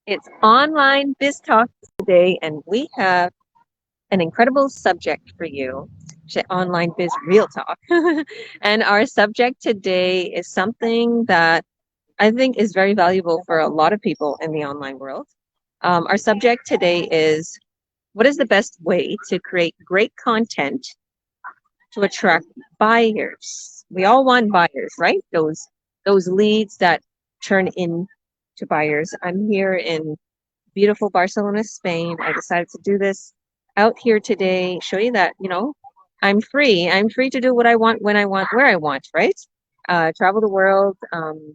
It's online biz talk today, and we have an incredible subject for you. Online biz real talk. And our subject today is something that I think is very valuable for a lot of people in the online world. Our subject today is what is the best way to create great content to attract buyers? We all want buyers, right? Those leads that turn into buyers. I'm here in beautiful Barcelona, Spain. I decided to do this out here today, show you that, I'm free. I'm free to do what I want, when I want, where I want, right? Travel the world,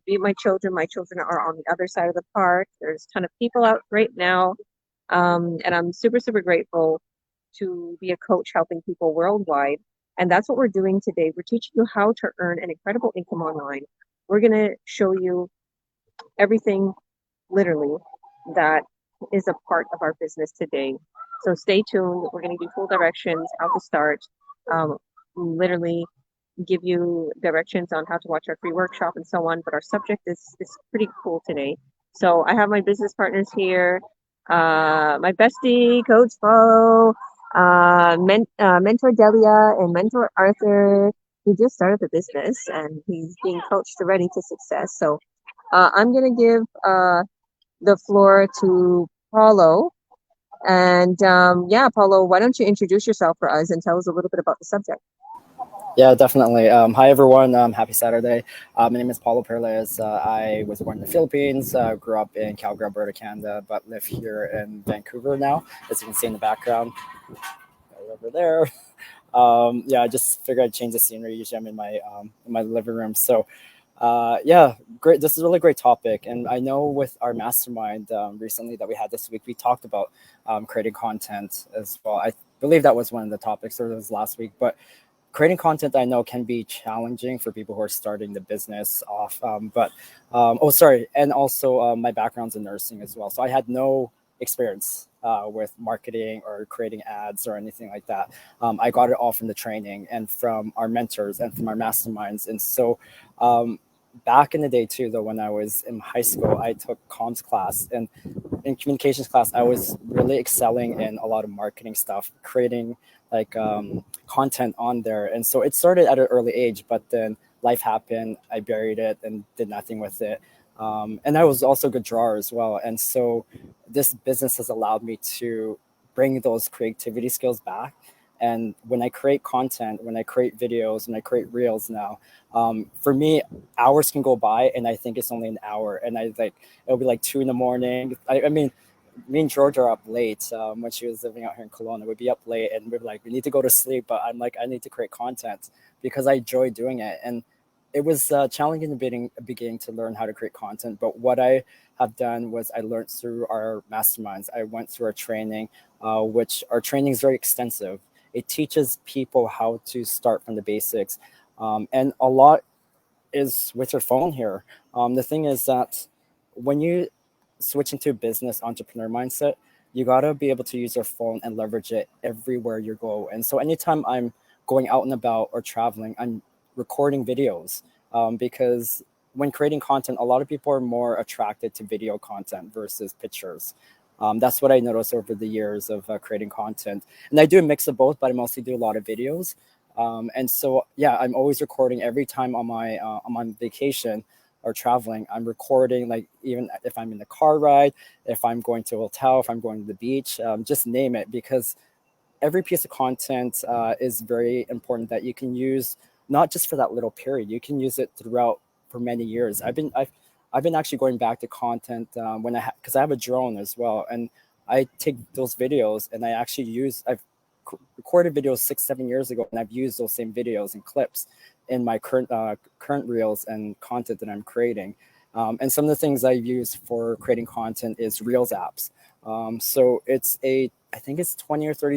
be with my children. My children are on the other side of the park. There's a ton of people out right now. And I'm super, super grateful to be a coach helping people worldwide. And that's what we're doing today. We're teaching you how to earn an incredible income online. We're going to show you everything literally that is a part of our business today. So stay tuned. We're going to give you full directions, how to start, literally give you directions on how to watch our free workshop and so on. But our subject is pretty cool today. So I have my business partners here, my bestie, Coach Paulo, Mentor Delia, and Mentor Arthur. He just started the business and he's being coached already to success. So I'm going to give the floor to Paulo. And yeah, Paulo, why don't you introduce yourself for us and tell us a little bit about the subject? Yeah, definitely. Hi, everyone. Happy Saturday. My name is Paulo Paralejas. I was born in the Philippines, grew up in Calgary, Alberta, Canada, but live here in Vancouver now, as you can see in the background over there. Yeah, I just figured I'd change the scenery. Usually I'm in my living room. So, yeah, great. This is a really great topic. And I know with our mastermind recently that we had this week, we talked about creating content as well. I believe that was one of the topics, or it was last week. But creating content I know can be challenging for people who are starting the business off. Oh, sorry. And also, my background's in nursing as well. So I had no experience with marketing or creating ads or anything like that. I got it all from the training and from our mentors and from our masterminds. And so, back in the day too, though, when I was in high school, I took comms class, and in communications class, I was really excelling in a lot of marketing stuff, creating like content on there. And so it started at an early age, but then life happened. I buried it and did nothing with it. And I was also a good drawer as well. And so this business has allowed me to bring those creativity skills back. And when I create content, when I create videos, when I create reels now, for me, hours can go by and I think it's only an hour. And it'll be like 2 in the morning. I mean, me and George are up late when she was living out here in Kelowna. We'd be up late and we'd be like, we need to go to sleep. But I'm like, I need to create content because I enjoy doing it. And it was challenging in the beginning to learn how to create content. But what I have done was I learned through our masterminds. I went through our training, which our training is very extensive. It teaches people how to start from the basics. And a lot is with your phone here. The thing is that when you switch into a business entrepreneur mindset, you gotta be able to use your phone and leverage it everywhere you go. And so anytime I'm going out and about or traveling, I'm recording videos because when creating content, a lot of people are more attracted to video content versus pictures. That's what I noticed over the years of creating content. And I do a mix of both, but I mostly do a lot of videos. And so, yeah, I'm always recording every time I'm on vacation or traveling. I'm recording, like even if I'm in the car ride, if I'm going to a hotel, if I'm going to the beach, just name it, because every piece of content is very important that you can use not just for that little period. You can use it throughout for many years. I've been actually going back to content when because I have a drone as well, and I take those videos and I've recorded videos 6 7 years ago, and I've used those same videos and clips in my current reels and content that I'm creating. And some of the things I use for creating content is Reels apps. So I think it's $20 or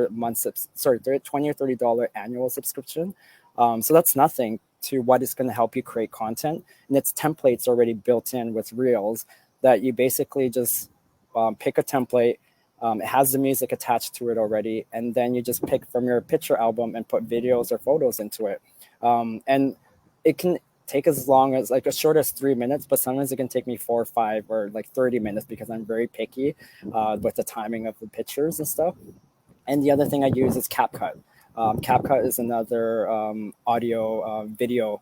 $30 month, sorry, $20 or $30 annual subscription. So that's nothing to what is going to help you create content. And it's templates already built in with Reels that you basically just pick a template. It has the music attached to it already, and then you just pick from your picture album and put videos or photos into it. And it can take as long as like as short as 3 minutes, but sometimes it can take me 4 or 5 or like 30 minutes because I'm very picky with the timing of the pictures and stuff. And the other thing I use is CapCut. CapCut is another audio video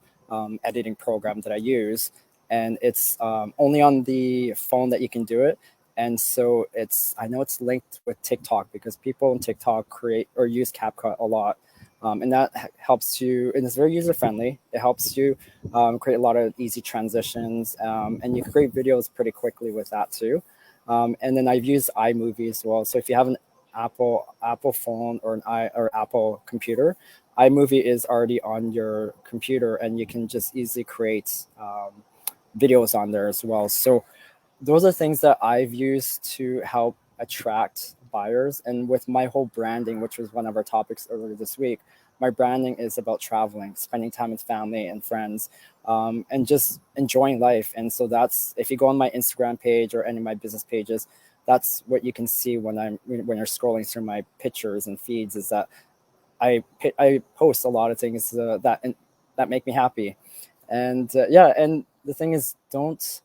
editing program that I use, and it's only on the phone that you can do it. And so it's I know it's linked with TikTok because people on TikTok create or use CapCut a lot. And that helps you, and it's very user friendly. It helps you create a lot of easy transitions, and you can create videos pretty quickly with that too. And then I've used iMovie as well. So if you have an Apple phone or an or Apple computer, iMovie is already on your computer, and you can just easily create videos on there as well. So those are things that I've used to help attract buyers. And with my whole branding, which was one of our topics earlier this week, my branding is about traveling, spending time with family and friends, and just enjoying life. And so that's if you go on my Instagram page or any of my business pages, that's what you can see when you're scrolling through my pictures and feeds. Is that I post a lot of things that make me happy, and yeah. And the thing is, don't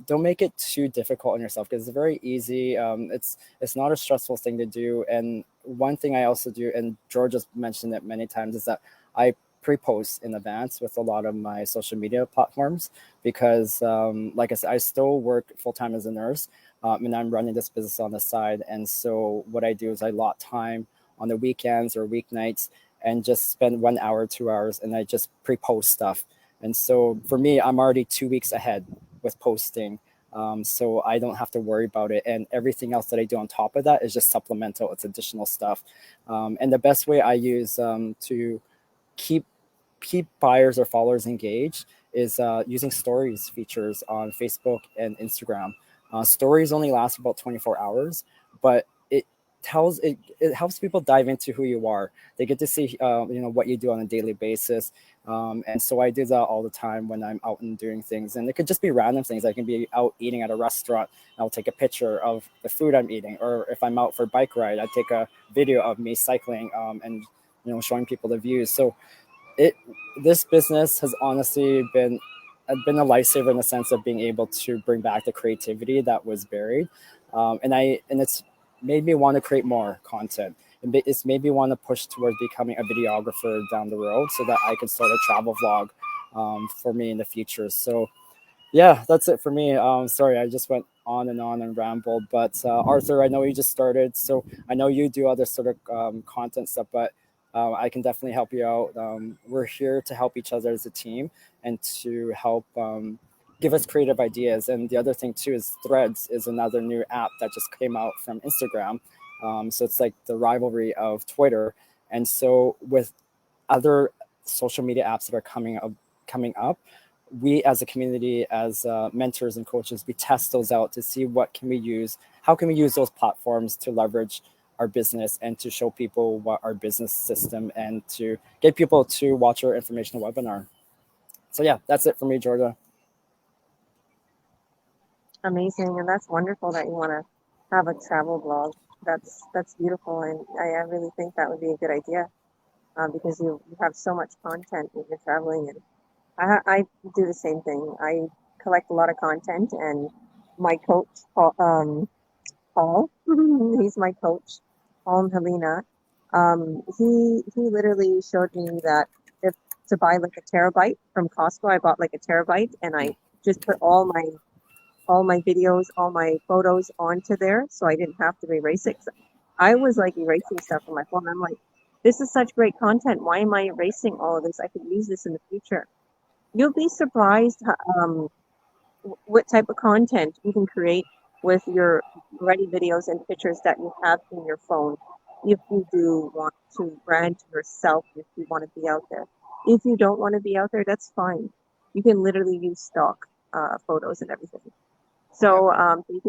make it too difficult on yourself because it's very easy. It's not a stressful thing to do. And one thing I also do, and George has mentioned it many times, is that I pre-post in advance with a lot of my social media platforms because, like I said, I still work full time as a nurse, and I'm running this business on the side. And so what I do is I lot time on the weekends or weeknights and just spend 1 hour, 2 hours, and I just pre-post stuff. And so for me, I'm already 2 weeks ahead with posting. So I don't have to worry about it. And everything else that I do on top of that is just supplemental. It's additional stuff. And the best way I use to keep buyers or followers engaged is using stories features on Facebook and Instagram. Stories only last about 24 hours, but it helps people dive into who you are. They get to see what you do on a daily basis. And so I do that all the time when I'm out and doing things. And it could just be random things. I can be out eating at a restaurant. I'll take a picture of the food I'm eating. Or if I'm out for a bike ride, I take a video of me cycling and showing people the views. So it this business has honestly been a lifesaver in the sense of being able to bring back the creativity that was buried, and it's made me want to create more content. It's made me want to push towards becoming a videographer down the road so that I can start a travel vlog for me in the future. So yeah, that's it for me. Sorry, I just went on and rambled. But Arthur, I know you just started, so I know you do other sort of content stuff, but I can definitely help you out. We're here to help each other as a team and to help give us creative ideas. And the other thing too is Threads is another new app that just came out from Instagram. So it's like the rivalry of Twitter. And so with other social media apps that are coming up, we as a community, as mentors and coaches, we test those out to see how can we use those platforms to leverage our business and to show people what our business system and to get people to watch our informational webinar. So yeah, that's it for me, Georgia. Amazing, and that's wonderful that you want to have a travel blog. That's beautiful, and I really think that would be a good idea because you have so much content when you're traveling, and I do the same thing. I collect a lot of content, and my coach, Paul, he's my coach, Paul and Helena. He literally showed me that if to buy like a terabyte from Costco, I bought like a terabyte, and I just put all my videos, all my photos onto there, so I didn't have to erase it. I was like erasing stuff on my phone. I'm like, this is such great content. Why am I erasing all of this? I could use this in the future. You'll be surprised what type of content you can create with your ready videos and pictures that you have in your phone if you do want to brand yourself, if you want to be out there. If you don't want to be out there, that's fine. You can literally use stock photos and everything. Yep. So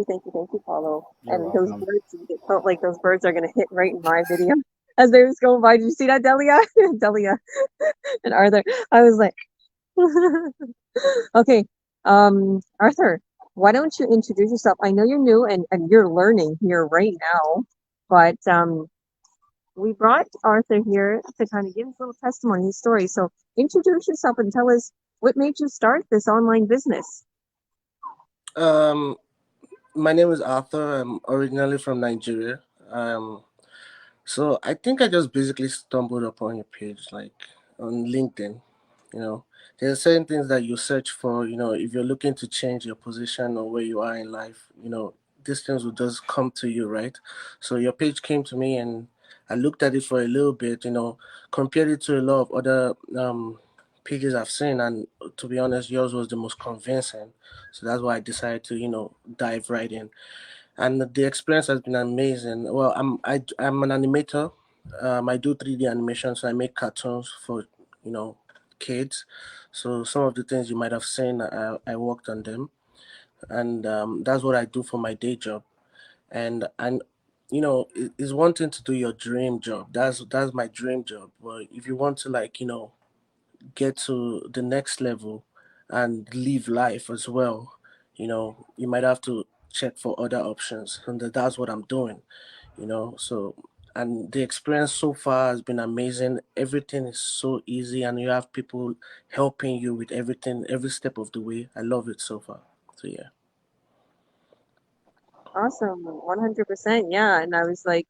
thank you, Paulo. You're And those welcome. birds, it felt like those birds are gonna hit right in my video as they was going by. Did you see that, Delia? Delia and Arthur. I was like, okay, Arthur, why don't you introduce yourself? I know you're new and you're learning here right now, but we brought Arthur here to kind of give his little testimony, his story. So introduce yourself and tell us What made you start this online business? Um, my name is Arthur. I'm originally from Nigeria. So I think I just basically stumbled upon your page, like on LinkedIn. You know, there are certain things that you search for. If you're looking to change your position or where you are in life, these things will just come to you, right? So your page came to me, and I looked at it for a little bit. Compared it to a lot of other pages I've seen, and to be honest, yours was the most convincing. So that's why I decided to dive right in, and the experience has been amazing. Well, I'm an animator. I do 3D animation, so I make cartoons for you know kids. So some of the things you might have seen, I worked on them, and that's what I do for my day job. And it's one thing to do your dream job. That's my dream job. But if you want to, like, get to the next level and live life as well, you might have to check for other options, and that's what I'm doing. So, and the experience so far has been amazing. Everything is so easy, and you have people helping you with everything every step of the way. I love it so far. So yeah. Awesome, 100%. Yeah, and I was like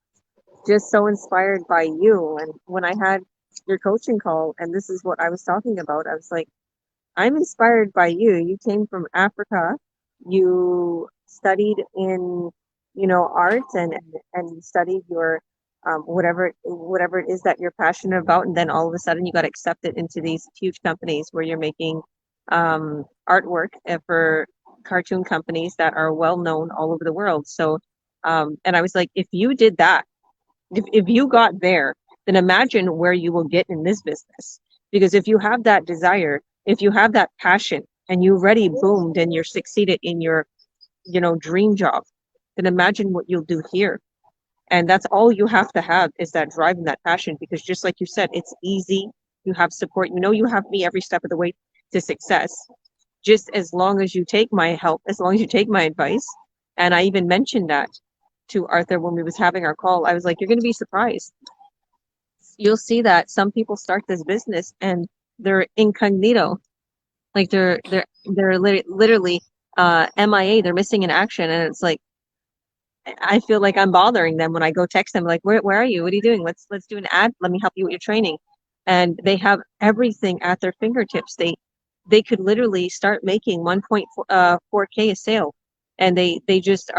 just so inspired by you. And when I had your coaching call, and this is what I was talking about, I was like, I'm inspired by you. You came from Africa. You studied in, art and you studied your whatever it is that you're passionate about, and then all of a sudden you got accepted into these huge companies where you're making artwork for cartoon companies that are well known all over the world. So, and I was like, if you did that, if you got there, then imagine where you will get in this business. Because if you have that desire, if you have that passion, and you already boomed and you're succeeded in your, dream job, then imagine what you'll do here. And that's all you have to have is that drive and that passion. Because just like you said, it's easy. You have support. You have me every step of the way to success. Just as long as you take my help, as long as you take my advice. And I even mentioned that to Arthur when we was having our call. I was like, you're going to be surprised. You'll see that some people start this business and they're incognito, like they're literally MIA. They're missing in action, and it's like I feel like I'm bothering them when I go text them, like, where are you? What are you doing? Let's do an ad. Let me help you with your training. And they have everything at their fingertips. They could literally start making 1.4K a sale, and they just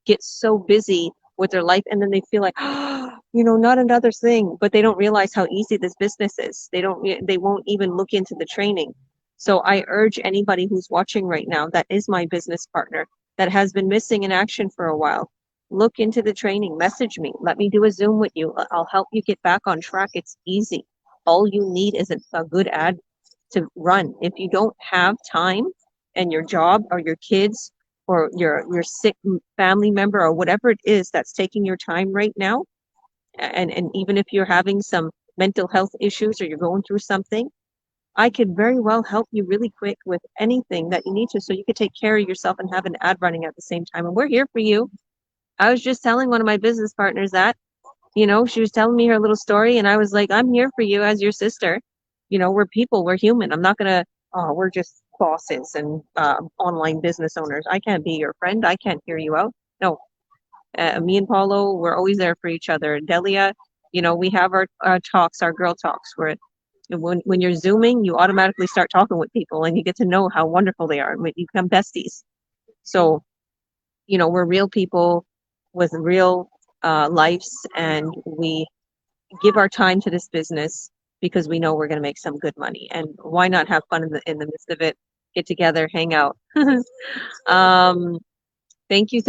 get so busy with their life, and then they feel like, not another thing. But they don't realize how easy this business is. They won't even look into the training. So I urge anybody who's watching right now that is my business partner that has been missing in action for a while, look into the training, message me, let me do a Zoom with you. I'll help you get back on track. It's easy. All you need is a good ad to run. If you don't have time and your job or your kids or your sick family member or whatever it is that's taking your time right now, and even if you're having some mental health issues or you're going through something, I could very well help you really quick with anything that you need to so you could take care of yourself and have an ad running at the same time. And we're here for you. I was just telling one of my business partners that, she was telling me her little story, and I was like, I'm here for you as your sister. We're people, we're human. I'm not gonna, oh, we're just bosses and online business owners. I can't be your friend. I can't hear you out. No, me and Paulo, we're always there for each other. Delia, we have our talks, our girl talks, where when you're Zooming, you automatically start talking with people and you get to know how wonderful they are. You become besties. So, we're real people with real lives, and we give our time to this business because we know we're going to make some good money. And why not have fun in the midst of it? Get together, hang out. um, thank you,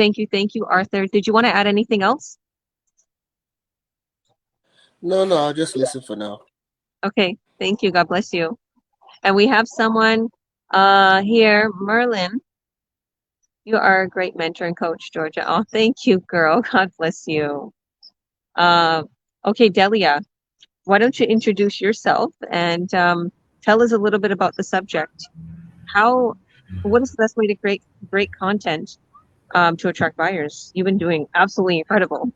Arthur. Did you want to add anything else? No, no, I'll just listen for now. Okay, thank you. God bless you. And we have someone here, Merlin. You are a great mentor and coach, Georgia. Oh, thank you, girl. God bless you. Uh, okay, Delia, why don't you introduce yourself and tell us a little bit about the subject? How, what is the best way to create great content to attract buyers? You've been doing absolutely incredible.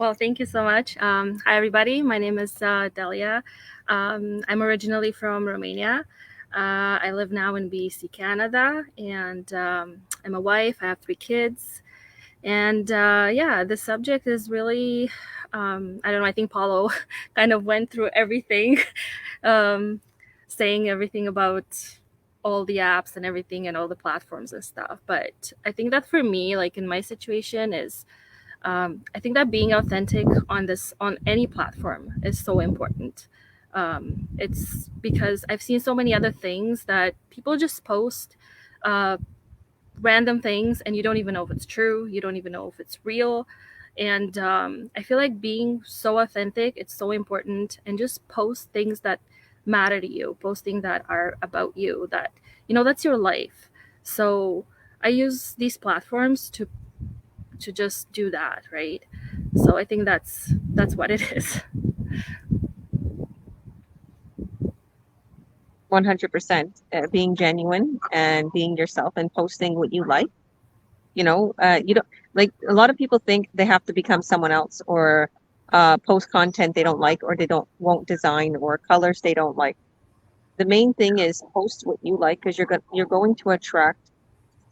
Well, thank you so much. Hi, everybody. My name is Delia. I'm originally from Romania. I live now in BC, Canada, and I'm a wife. I have 3 kids. And yeah, the subject is really, I don't know, I think Paulo kind of went through everything, um, saying everything about all the apps and everything and all the platforms and stuff. But I think that for me, like in my situation, is I think that being authentic on any platform is so important. It's because I've seen so many other things that people just post uh, random things, and you don't even know if it's true. You don't even know if it's real. And I feel like being so authentic, it's so important, and just post things that matter to you, posting that are about you, that that's your life. So I use these platforms to just do that, right? So I think that's what it is. 100%. Being genuine and being yourself and posting what you like. You don't like a lot of people think they have to become someone else or post content they don't like or they don't won't design or colors they don't like. The main thing is post what you like because you're going to attract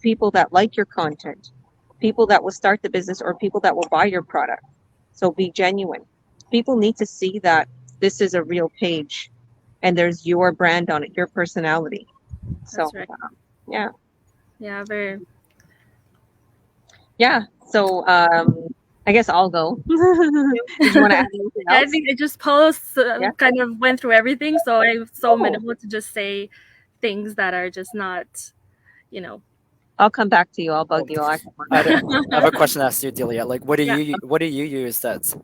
people that like your content, people that will start the business or people that will buy your product. So be genuine. People need to see that this is a real page and there's your brand on it, your personality. So That's right. yeah, Yeah, very. yeah. So I guess I'll go. Did you want to add anything Yeah, I else? think it just Paul's Yeah. kind of went through everything, so I'm so Oh, minimal to just say things that are just not, you know. I'll come back to you. I'll bug Oh, you. I have a question to ask you, Delia. Like, Yeah. what do you use that's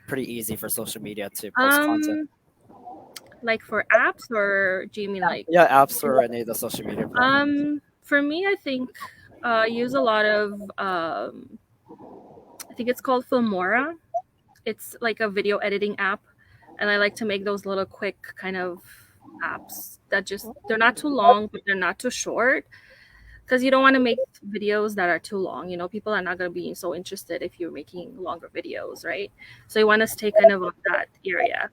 pretty easy for social media to post content? Um, like for apps, or do you mean like? Yeah, apps or any of the social media platforms. For me, I think I use a lot of I think it's called Filmora. It's like a video editing app, and I like to make those little quick kind of apps that just they're not too long, but they're not too short, because you don't want to make videos that are too long. People are not going to be so interested if you're making longer videos, right? So you want to stay kind of on that area.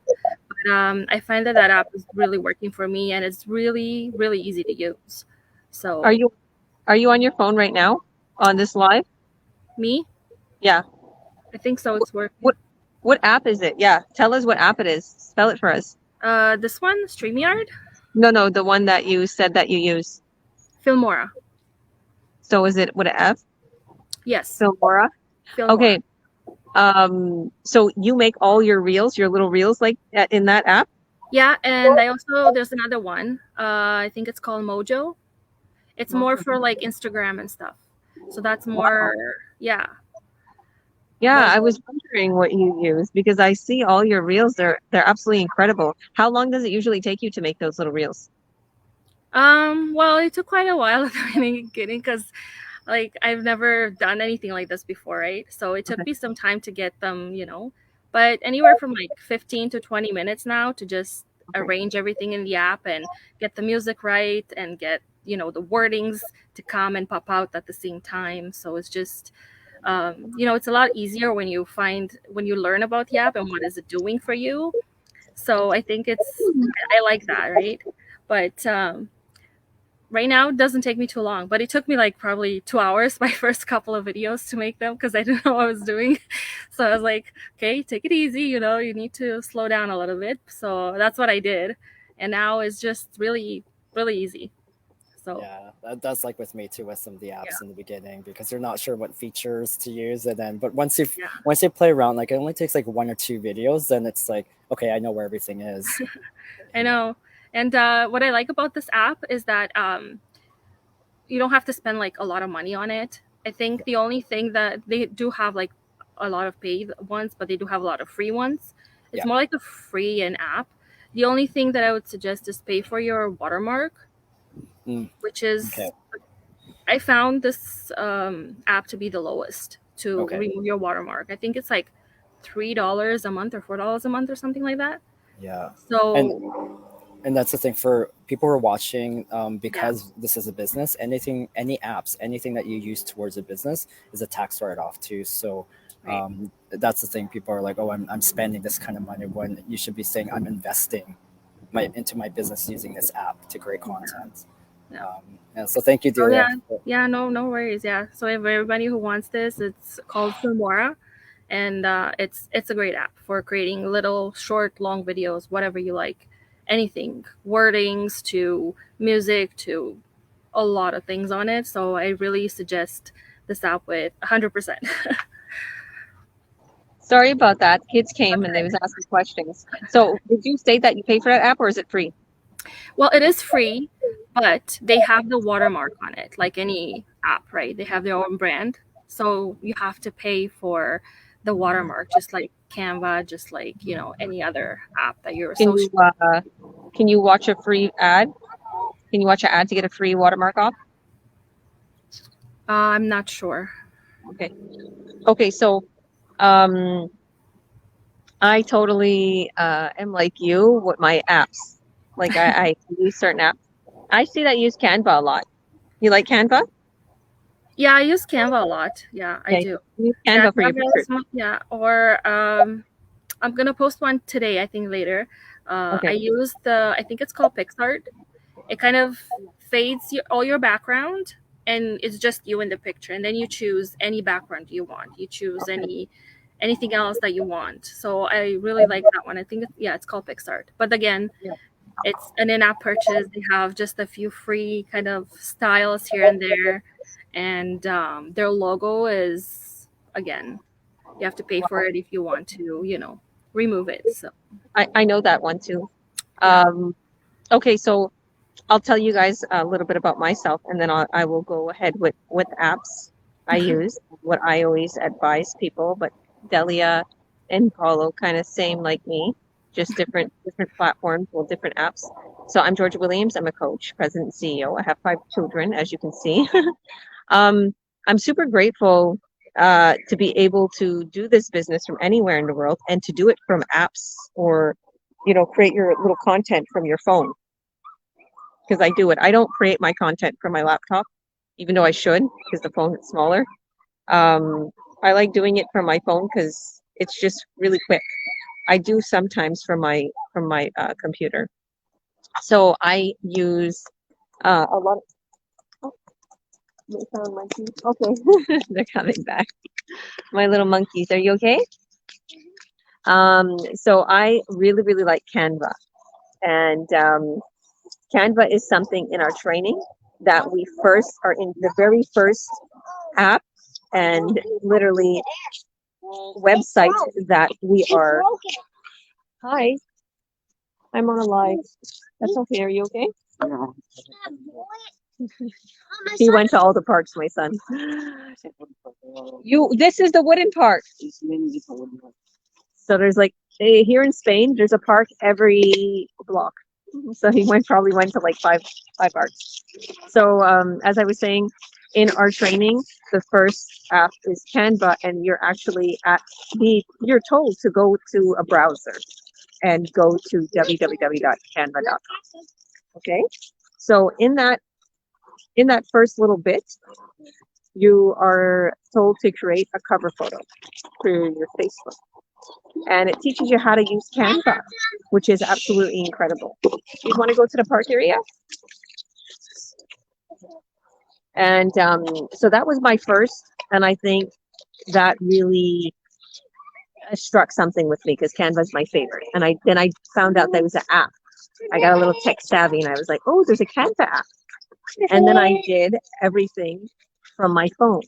But I find that app is really working for me, and it's really really easy to use. Are So you are you on your phone right now on this live? me, Yeah. I think so. It's working. What what app is it? Yeah. Tell us what app it is. Spell it for us. This one, StreamYard, No, no, the one that you said that you use. Filmora. So is it with an F? Yes, Filmora? Filmora. Okay. So you make all your reels, your little reels like in that app? Yeah, and I also there's another one. I think it's called Mojo. It's more for like Instagram and stuff. So that's Wow. more, yeah, Yeah, I Mojo. was wondering what you use because I see all your reels. They're absolutely incredible. How long does it usually take you to make those little reels? Well, it took quite a while at the beginning because like I've never done anything like this before, right? So it took Okay. me some time to get them. But anywhere from like 15 to 20 minutes now to just Okay. arrange everything in the app and get the music right and get the wordings to come and pop out at the same time. So it's just, it's a lot easier when you learn about the app and what is it doing for you. So I think I like that, right? But right now it doesn't take me too long, but it took me like probably 2 hours my first couple of videos to make them because I didn't know what I was doing. So I was like, okay, take it easy, you need to slow down a little bit. So that's what I did, and now it's just really really easy. So Yeah, that's like with me too with some of the yeah, apps in the beginning because you're not sure what features to use, and then but yeah, once you play around, like it only takes like 1 or 2 videos, then it's like okay, I know where everything is. I know. And what I like about this app is that you don't have to spend like a lot of money on it. I think the only thing that they do have like a lot of paid ones, but they do have a lot of free ones. It's Yeah. more like a free an app. The only thing that I would suggest is pay for your watermark, Mm, which okay. is I found this app to be the lowest to Okay. remove your watermark. I think it's like $3 a month or $4 a month or something like that. Yeah. And So and that's the thing for people who are watching, yeah, because this is a business. Any apps, anything that you use towards a business is a tax write-off too. So Right. That's the thing. People are like, oh, I'm spending this kind of money, when you should be saying I'm investing into my business using this app to create content. Yeah. And so thank you, Oh Delia. yeah, no worries. Yeah. So if everybody who wants this, it's called Filmora, and it's a great app for creating little short, long videos, whatever you like, anything, wordings to music to a lot of things on it. So I really suggest this app with 100%. Sorry about that. Kids came and they was asking questions. So did you state that you pay for that app or is it free? Well, it is free, but they have the watermark on it, like any app, right? They have their own brand. So you have to pay for the watermark, just like Canva, just like, any other app that you're Can social. you watch a free ad? Can you watch an ad to get a free watermark off? I'm not sure. Okay, so I totally am like you with my apps. Like I use certain apps. I see that you use Canva a lot. You like Canva? Yeah, I use Canva a lot. Yeah, I Yeah, do. you use Yeah, Canva for your pictures. yeah. Or I'm gonna post one today, I think later. I Okay. use I think it's called PixArt. It kind of fades all your background, and it's just you in the picture, and then you choose any background you want. You choose anything else that you want. So I really like that one. I think it's called PixArt. But again, Yeah. it's an in-app purchase. They have just a few free kind of styles here and there, and their logo is, again, you have to pay for it if you want to remove it. So I know that one too. yeah. Okay, so I'll tell you guys a little bit about myself, and then I will go ahead with apps I use, what I always advise people. But Delia and Paulo kind of same like me, just different platforms, well, different apps. So I'm Georgia Williams. I'm a coach, president, and CEO. I have 5 children, as you can see. I'm super grateful to be able to do this business from anywhere in the world and to do it from apps or, create your little content from your phone. Because I do it. I don't create my content from my laptop, even though I should, because the phone is smaller. I like doing it from my phone because it's just really quick. I do sometimes from my computer. So I use a lot of. Oh, they found monkeys. Okay, they're coming back. My little monkeys. Are you okay? So I really like Canva, and Canva is something in our training that we first are in the very first app and literally website that we are. Hi, I'm on a live. That's okay. Are you okay? He went to all the parks, my son. This is the wooden park. So there's like here in Spain, there's a park every block. So he probably went to like five parks. So as I was saying, in our training, the first app is Canva, and you're told to go to a browser and go to www.canva.com. Okay, so in that first little bit, you are told to create a cover photo for your Facebook. And it teaches you how to use Canva, which is absolutely incredible. You want to go to the park area? And so that was my first, and I think that really struck something with me because Canva is my favorite. And I found out there was an app. I got a little tech savvy, and I was like, oh, there's a Canva app. And then I did everything from my phone.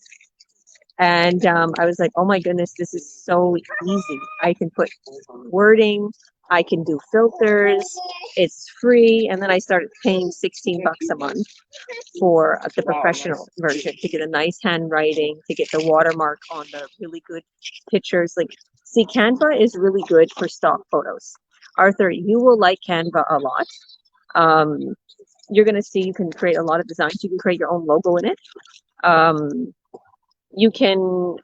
And I was like, oh my goodness, this is so easy. I can put wording, I can do filters, it's free. And then I started paying $16 a month for the professional version to get a nice handwriting, to get the watermark on the really good pictures. Like, see, Canva is really good for stock photos. Arthur, you will like Canva a lot. You're going to see you can create a lot of designs. You can create your own logo in it. You can,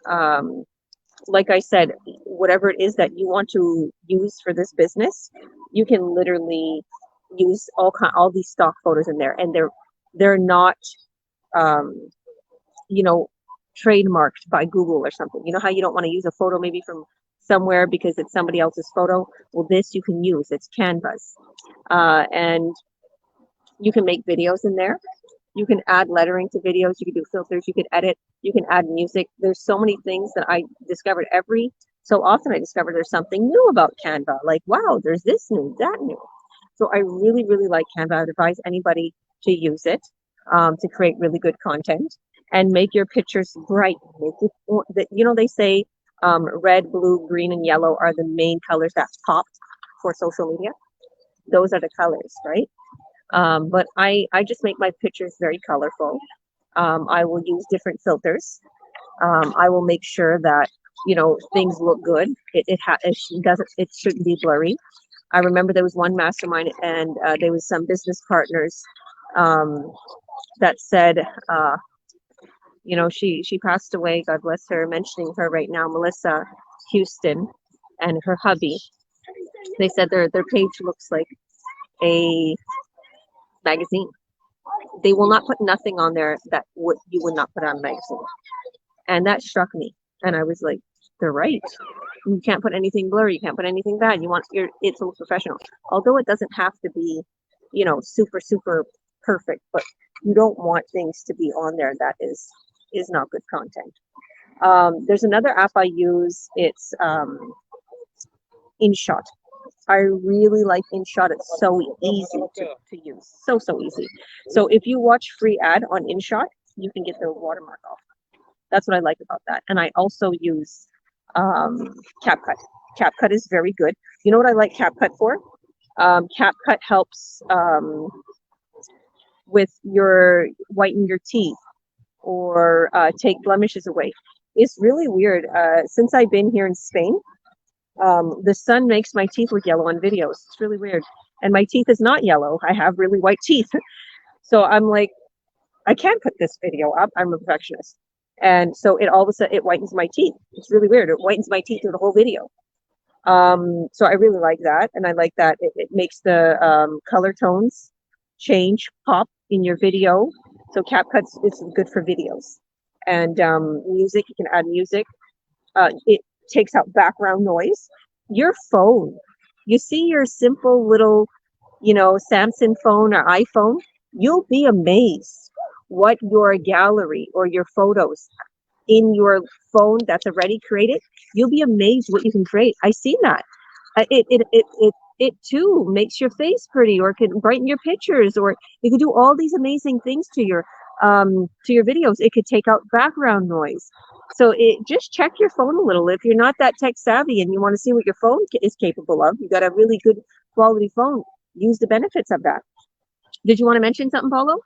like I said, whatever it is that you want to use for this business, you can literally use all these stock photos in there, and they're not, you know, trademarked by Google or something. You know how you don't want to use a photo maybe from somewhere because it's somebody else's photo? Well, this you can use. It's Canvas. And you can make videos in there. You can add lettering to videos. You can do filters. You can edit. You can add music. There's so many things that I discovered every so often. I discovered there's something new about Canva. Like, wow, there's this new, that new. So I really, really like Canva. I would advise anybody to use it to create really good content and make your pictures bright. Make it, you know, they say red, blue, green, and yellow are the main colors that pop for social media. Those are the colors, right? But I just make my pictures very colorful. I will use different filters. I will make sure that, you know, things look good. It doesn't, it shouldn't be blurry. I remember there was one mastermind, and there was some business partners that said, you know, she passed away, God bless her, mentioning her right now, Melissa Houston and her hubby. They said their page looks like a magazine. They will not put nothing on there that you would not put on a magazine. And that struck me. And I was like, they're right. You can't put anything blurry. You can't put anything bad. You want it to look professional. Although it doesn't have to be, you know, super, super perfect, but you don't want things to be on there that is not good content. There's another app I use. It's InShot. I really like InShot. It's so easy to use. So easy. So if you watch free ad on InShot, you can get the watermark off. That's what I like about that. And I also use CapCut. CapCut is very good. You know what I like CapCut for? CapCut helps with whiten your teeth or take blemishes away. It's really weird. Since I've been here in Spain, the sun makes my teeth look yellow on videos. It's really weird. And my teeth is not yellow. I have really white teeth. So I'm like, I can't put this video up. I'm a perfectionist. And so it all of a sudden, it whitens my teeth. It's really weird. It whitens my teeth through the whole video. So I really like that. And I like that it makes the color tones change, pop in your video. So CapCut is good for videos. And music, you can add music. It takes out background noise. Your phone, you see your simple little, you know, Samsung phone or iPhone, you'll be amazed what your gallery or your photos in your phone that's already created, you'll be amazed what you can create. I've seen that. It too makes your face pretty, or can brighten your pictures, or you can do all these amazing things to your videos. It could take out background noise. So just check your phone a little. If you're not that tech savvy and you want to see what your phone is capable of, you got a really good quality phone. Use the benefits of that. Did you want to mention something, Paulo?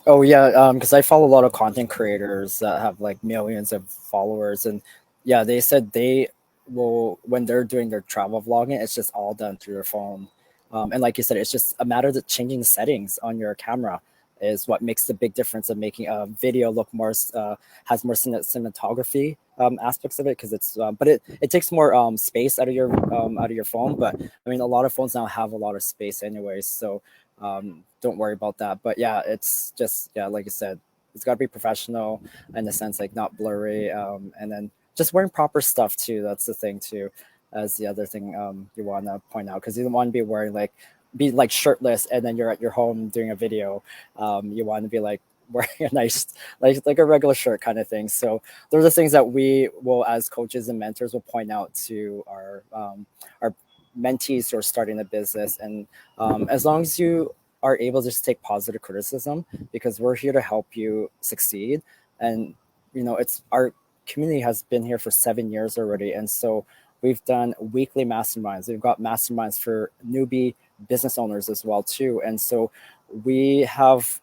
Oh yeah, because I follow a lot of content creators that have like millions of followers, and yeah, they said they will, when they're doing their travel vlogging, it's just all done through their phone. And like you said, it's just a matter of changing the settings on your camera is what makes the big difference of making a video look more has more cinematography aspects of it, because it's but it takes more space out of your phone. But I mean, a lot of phones now have a lot of space anyways, so don't worry about that. But yeah, it's just, yeah, like I said, it's got to be professional in the sense, like not blurry, and then just wearing proper stuff too. That's the thing too, as the other thing you want to point out, because you don't want to be wearing be shirtless and then you're at your home doing a video. You want to be like wearing a nice like a regular shirt kind of thing. So those are things that we will, as coaches and mentors, will point out to our mentees who are starting a business. And as long as you are able to just take positive criticism, because we're here to help you succeed. And you know, it's our community has been here for 7 years already, and so we've done weekly masterminds. We've got masterminds for newbie business owners as well too. And so we have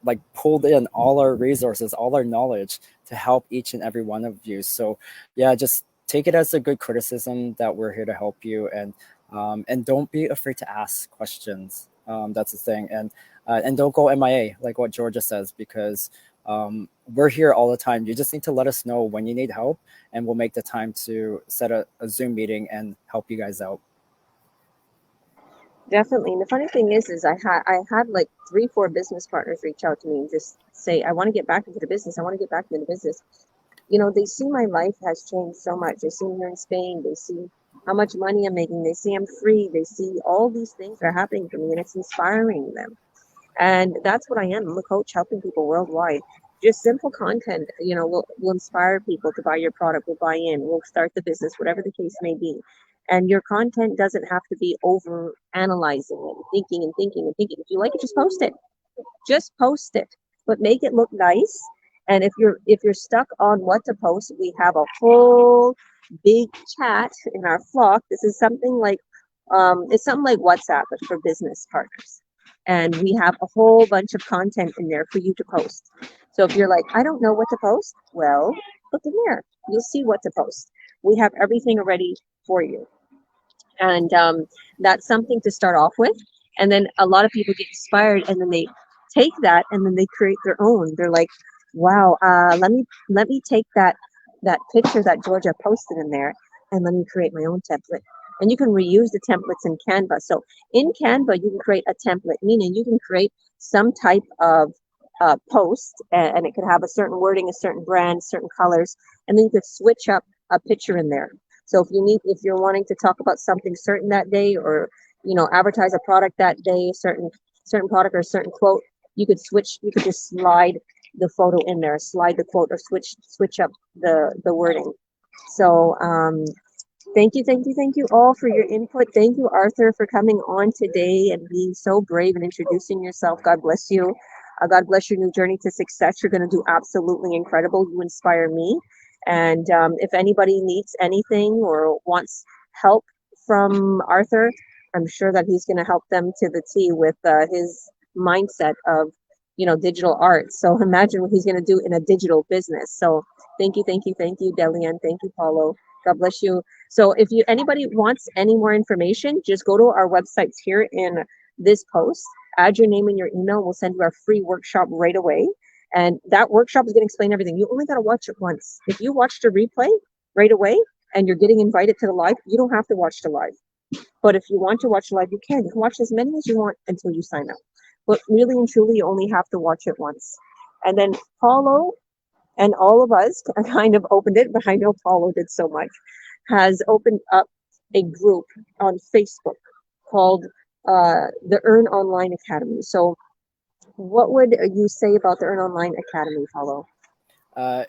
like pulled in all our resources, all our knowledge to help each and every one of you. So yeah, just take it as a good criticism that we're here to help you, and don't be afraid to ask questions. That's the thing. And don't go MIA, like what Georgia says, because we're here all the time. You just need to let us know when you need help, and we'll make the time to set a Zoom meeting and help you guys out. Definitely. And the funny thing is I had like 3, 4 business partners reach out to me and just say, I want to get back into the business. I want to get back into the business. You know, they see my life has changed so much. They see me here in Spain. They see how much money I'm making. They see I'm free. They see all these things are happening for me, and it's inspiring them. And that's what I am. I'm a coach helping people worldwide. Just simple content, you know, will inspire people to buy your product, will buy in, will start the business, whatever the case may be. And your content doesn't have to be over analyzing and thinking and thinking and thinking. If you like it, just post it, but make it look nice. And if you're stuck on what to post, we have a whole big chat in our flock. This is something like it's something like WhatsApp but for business partners, and we have a whole bunch of content in there for you to post. So if you're like, I don't know what to post, well, look in there, you'll see what to post. We have everything already for you. And that's something to start off with. And then a lot of people get inspired, and then they take that and then they create their own. They're like, wow, let me take that picture that Georgia posted in there, and let me create my own template. And you can reuse the templates in Canva. So in Canva you can create a template, meaning you can create some type of post, and it could have a certain wording, a certain brand, certain colors, and then you could switch up a picture in there. So if you're wanting to talk about something certain that day, or advertise a product that day, certain product or a certain quote, you could just slide the photo in there, slide the quote, or switch up the wording. So thank you all for your input. Thank you, Arthur, for coming on today and being so brave and introducing yourself. God bless you. God bless your new journey to success. You're going to do absolutely incredible. You inspire me. And if anybody needs anything or wants help from Arthur, I'm sure that he's going to help them to the T with his mindset of, digital art. So imagine what he's going to do in a digital business. So thank you, Delia, and thank you, Paulo. God bless you. So if anybody wants any more information, just go to our websites here in this post, add your name and your email. We'll send you our free workshop right away. And that workshop is going to explain everything. You only got to watch it once. If you watched a replay right away and you're getting invited to the live, you don't have to watch the live. But if you want to watch the live, you can. You can watch as many as you want until you sign up. But really and truly, you only have to watch it once. And then Paulo and all of us kind of opened it, but I know Paulo did so much, has opened up a group on Facebook called the Earn Online Academy. So what would you say about the Earn Online Academy, Paulo,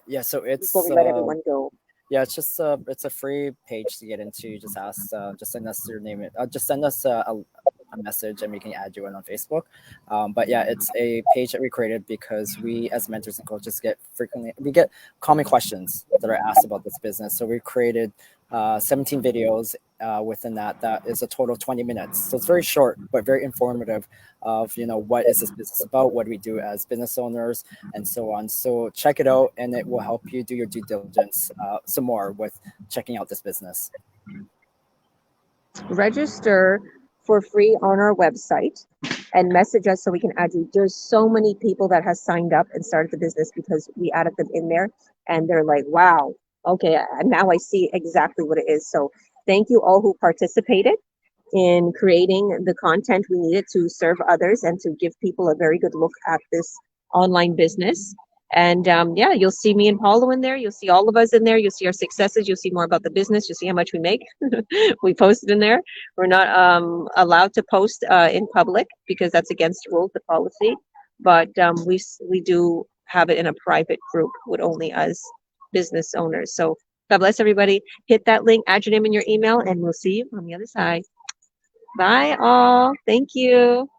Yeah, so before it's we let everyone go? yeah, it's a free page to get into. Just send us your name. Just send us a message and we can add you in on Facebook. But yeah, it's a page that we created because we as mentors and coaches get common questions that are asked about this business. So we created 17 videos within that is a total of 20 minutes. So it's very short but very informative of what is this business about, what do we do as business owners, and so on. So check it out, and it will help you do your due diligence some more with checking out this business. Register for free on our website and message us so we can add you. There's so many people that has signed up and started the business because we added them in there, and they're like, wow, okay, now I see exactly what it is. So thank you all who participated in creating the content we needed to serve others and to give people a very good look at this online business. And yeah, you'll see me and Paulo in there. You'll see all of us in there. You'll see our successes. You'll see more about the business. You'll see how much we make. We posted in there. We're not allowed to post in public because that's against rules, the policy. But we do have it in a private group with only us business owners. So God bless everybody. Hit that link, add your name and your email, and we'll see you on the other side. Bye all. Thank you.